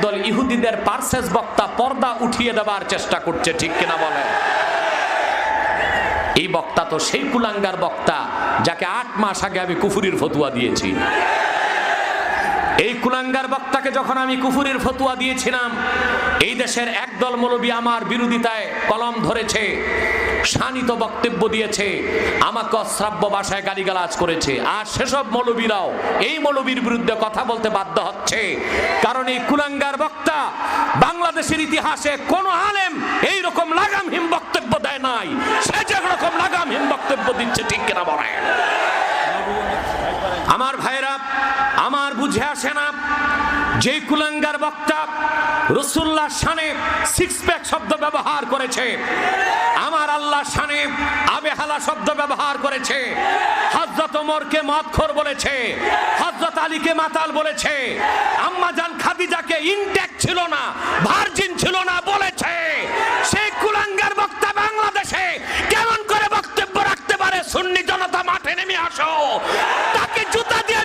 একদল ইহুদিদের পারসেস বক্তা পর্দা উঠিয়ে দেবার চেষ্টা করছে, ঠিক কিনা বলে? এই বক্তা তো সেই কুলাঙ্গার বক্তা যাকে 8 মাস আগে আমি কুফুরির ফতুয়া দিয়েছি। এই কুলাঙ্গার বক্তাকে যখন আমি কুফুরির ফতুয়া দিয়েছিলাম, এই দেশের একদল মৌলবী আমার বিরোধিতায় কলম ধরেছে, শানিত বক্তব্য দিয়েছে, আমাকে অশ্রাব্য ভাষায় গালিগালাজ করেছে। আর সেসব মৌলবীরাও এই মৌলবীর বিরুদ্ধে কথা বলতে বাধ্য হচ্ছে, কারণ এই কুলাঙ্গার বক্তা বাংলাদেশের ইতিহাসে কোন আলেম এই রকম লাগামহীন বক্তব্য দেয় নাই। সে যে রকম লাগামহীন বক্তব্য দিচ্ছে, ঠিক কিনা বলে? আমার ভাইরা, আমার বুঝে আসে না, যে কুলাঙ্গার বক্তা রাসূলুল্লাহর শানে 6 প্যাক শব্দ ব্যবহার করেছে, আমার আল্লাহর শানে আবেহালা শব্দ ব্যবহার করেছে, হযরত ওমরকে মদখোর বলেছে, হযরত আলীকে মাতাল বলেছে, আম্মা জান খাদিজাকে ইনট্যাক্ট ছিল না, ভার্জিন ছিল না বলেছে, সেই কুলাঙ্গার বক্তা বাংলাদেশে কেমন করে বক্তব্য রাখতে পারে? সুন্নি জনতা মাঠে নেমে আসো, তাকে জুতা দিয়ে